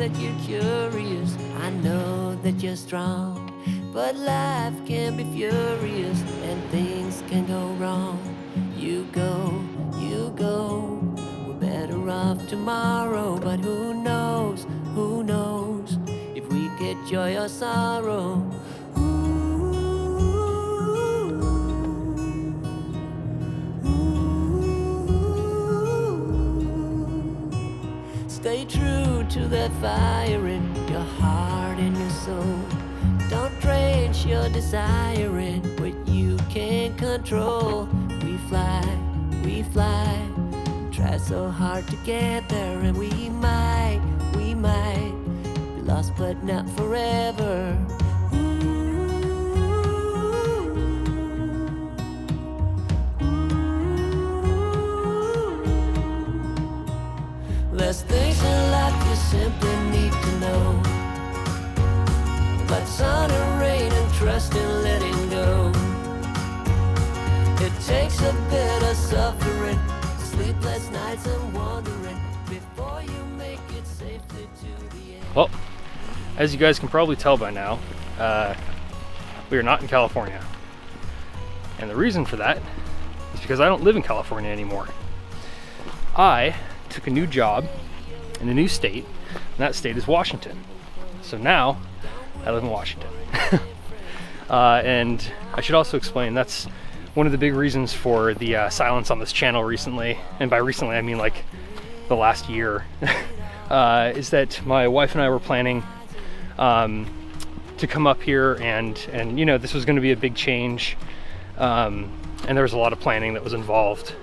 that you're curious, I know that you're strong. But life can be furious and things can go wrong. You go, we're better off tomorrow. But who knows if we get joy or sorrow. Stay true to that fire in your heart and your soul. Don't drench your desire in what you can't control. We fly, try so hard to get there, and we might be lost but not forever. There's things in life you simply need to know. But sun and rain and trust in letting go. It takes a bit of suffering, sleepless nights and wandering before you make it safely to the end. Well, as you guys can probably tell by now, we are not in California. And the reason for that is because I don't live in California anymore. I took a new job in a new state, and that state is Washington. So now I live in Washington. And I should also explain that's one of the big reasons for the silence on this channel recently, and by recently I mean like the last year, is that my wife and I were planning to come up here, and you know, this was going to be a big change, and there was a lot of planning that was involved.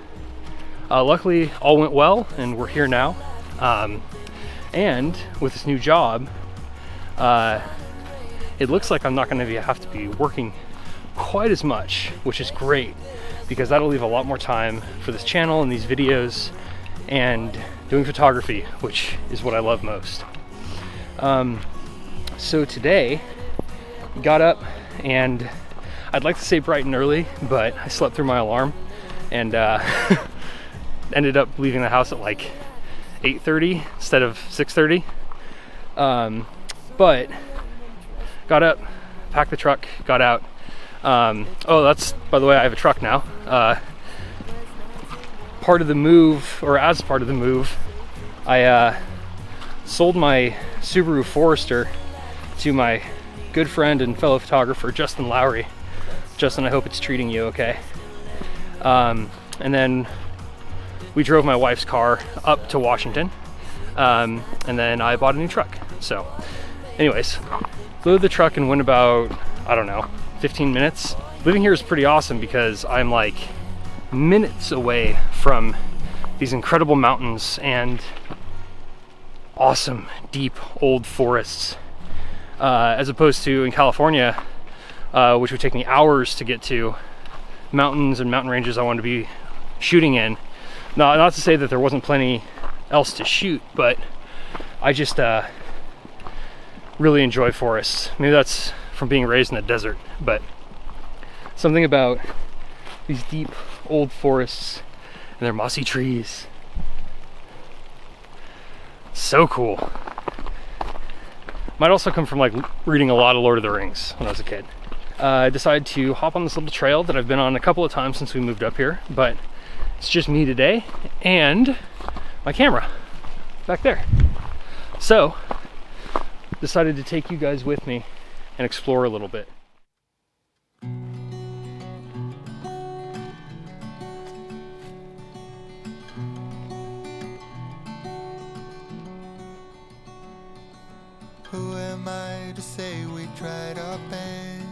Luckily all went well and we're here now, and with this new job it looks like I'm not going to have to be working quite as much, which is great because that'll leave a lot more time for this channel and these videos and doing photography, which is what I love most. So today got up, and I'd like to say bright and early, but I slept through my alarm and ended up leaving the house at like 8:30 instead of 6:30. But got up, packed the truck, got out. Oh, that's, by the way, I have a truck now. Part of the move, or as part of the move, I sold my Subaru Forester to my good friend and fellow photographer, Justin Lowry. Justin, I hope it's treating you okay. And then we drove my wife's car up to Washington, and then I bought a new truck. So anyways, loaded the truck and went about, I don't know, 15 minutes. Living here is pretty awesome because I'm like minutes away from these incredible mountains and awesome deep old forests, as opposed to in California, which would take me hours to get to mountains and mountain ranges I wanted to be shooting in. Not to say that there wasn't plenty else to shoot, but I just really enjoy forests. Maybe that's from being raised in the desert, but something about these deep old forests and their mossy trees, so cool. Might also come from like reading a lot of Lord of the Rings when I was a kid. I decided to hop on this little trail that I've been on a couple of times since we moved up here, but it's just me today and my camera back there. So decided to take you guys with me and explore a little bit. Who am I to say we tried our best?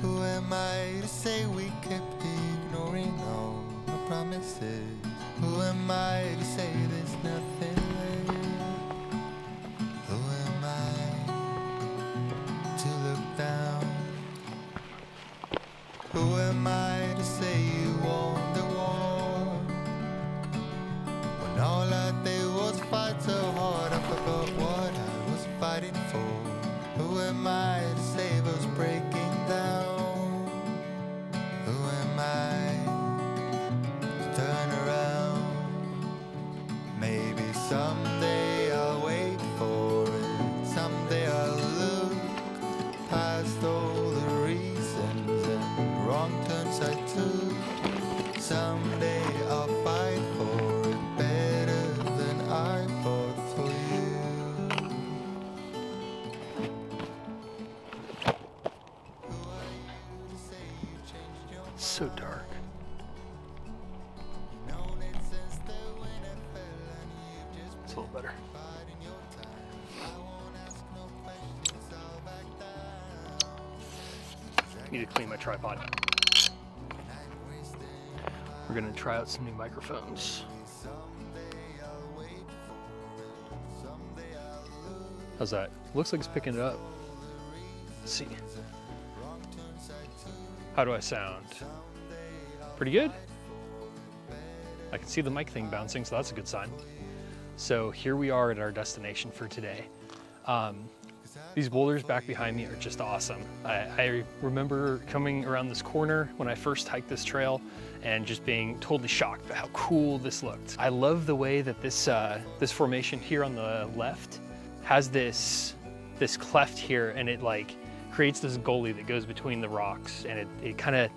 Who am I to say we kept ignoring all the promises? Who am I to say there's nothing left? Who am I to look down? Who am I to say you won the war? When all I did was fight so hard, I forgot what I was fighting for. Who am I to save us breaking down? Who am I to turn around? Maybe some side too. Someday I'll fight for it better than I fought for you. So dark. It's a little better. Need to clean my tripod. We're gonna try out some new microphones. How's that? Looks like it's picking it up. Let's see. How do I sound? Pretty good? I can see the mic thing bouncing, so that's a good sign. So here we are at our destination for today. These boulders back behind me are just awesome. I remember coming around this corner when I first hiked this trail and just being totally shocked at how cool this looked. I love the way that this formation here on the left has this cleft here, and it like creates this gully that goes between the rocks, and it kind of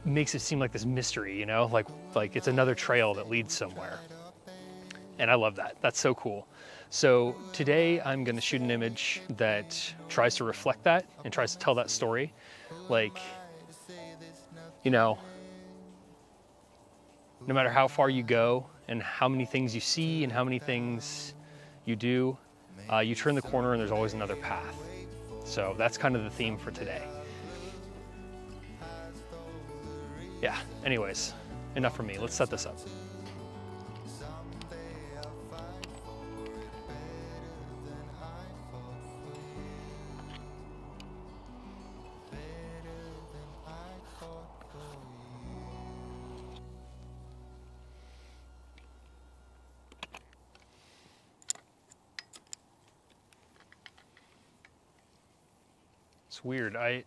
makes it seem like this mystery, you know, like it's another trail that leads somewhere. And I love that. That's so cool. So today I'm going to shoot an image that tries to reflect that and tries to tell that story. Like, you know, no matter how far you go and how many things you see and how many things you do, you turn the corner and there's always another path. So that's kind of the theme for today. Yeah, anyways, enough from me. Let's set this up. It's weird. I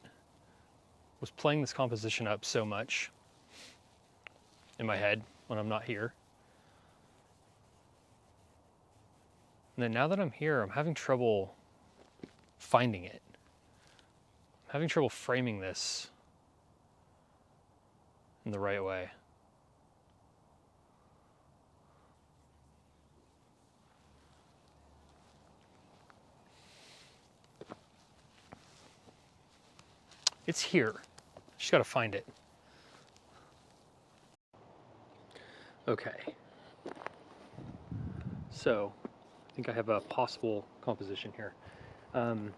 was playing this composition up so much in my head when I'm not here. And then now that I'm here, I'm having trouble finding it. I'm having trouble framing this in the right way. It's here. Just gotta find it. Okay. So, I think I have a possible composition here. I'm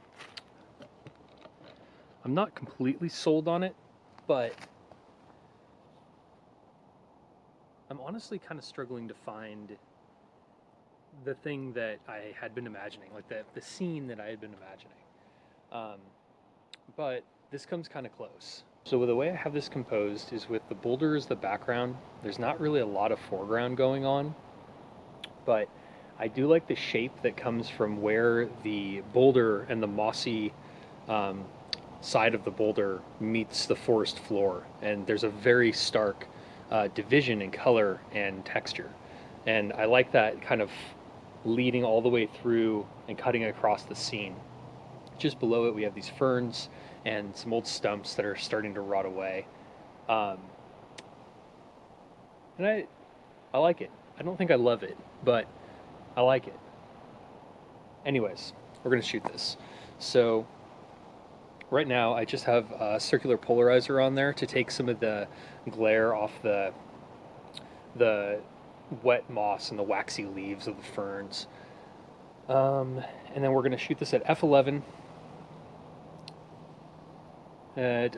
not completely sold on it, but I'm honestly kind of struggling to find the thing that I had been imagining, like the scene that I had been imagining. But this comes kind of close. So the way I have this composed is with the boulder as the background. There's not really a lot of foreground going on, but I do like the shape that comes from where the boulder and the mossy side of the boulder meets the forest floor. And there's a very stark division in color and texture. And I like that kind of leading all the way through and cutting across the scene. Just below it, we have these ferns and some old stumps that are starting to rot away. And I like it. I don't think I love it, but I like it. Anyways, we're gonna shoot this. So right now I just have a circular polarizer on there to take some of the glare off the wet moss and the waxy leaves of the ferns. And then we're gonna shoot this at f11 at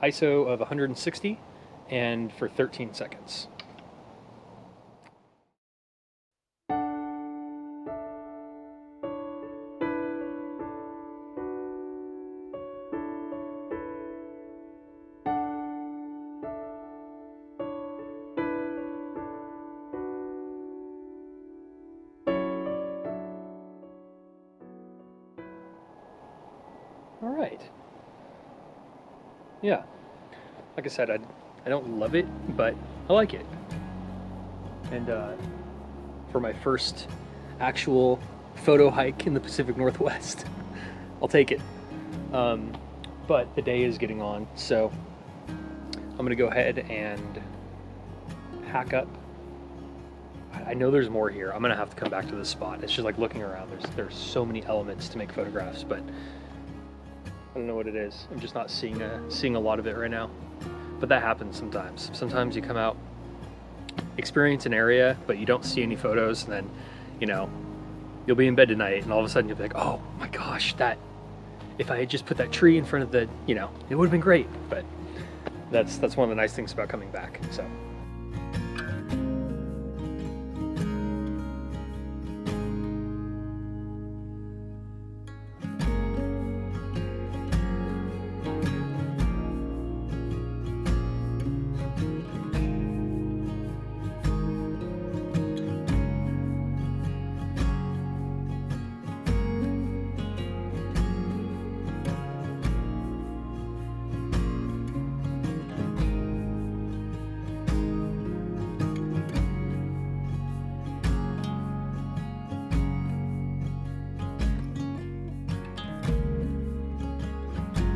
ISO of 160 and for 13 seconds. All right. Yeah, like I said, I don't love it, but I like it. And for my first actual photo hike in the Pacific Northwest, I'll take it. But the day is getting on, so I'm gonna go ahead and hack up. I know there's more here. I'm gonna have to come back to this spot. It's just like looking around. There's so many elements to make photographs, but I don't know what it is. I'm just not seeing a lot of it right now. But that happens sometimes. Sometimes you come out, experience an area, but you don't see any photos, and then, you know, you'll be in bed tonight, and all of a sudden you'll be like, oh my gosh, if I had just put that tree in front of the, you know, it would have been great. But that's one of the nice things about coming back. So.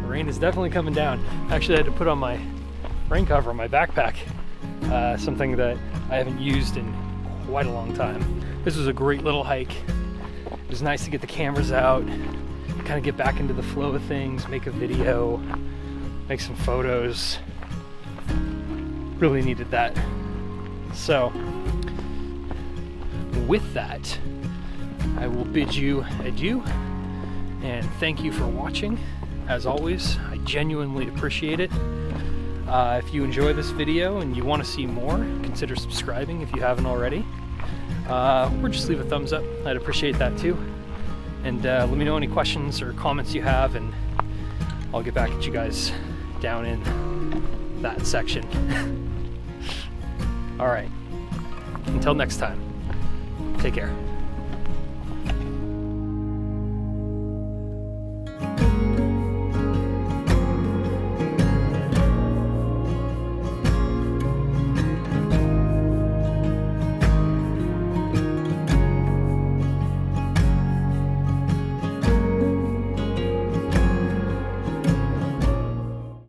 Rain is definitely coming down. Actually, I had to put on my rain cover on my backpack, something that I haven't used in quite a long time. This was a great little hike. It was nice to get the cameras out, kind of get back into the flow of things, make a video, make some photos. Really needed that. So, with that, I will bid you adieu, and thank you for watching. As always, I genuinely appreciate it. If you enjoy this video and you want to see more, consider subscribing if you haven't already. Or just leave a thumbs up. I'd appreciate that too. And let me know any questions or comments you have, and I'll get back at you guys down in that section. All right. Until next time, take care.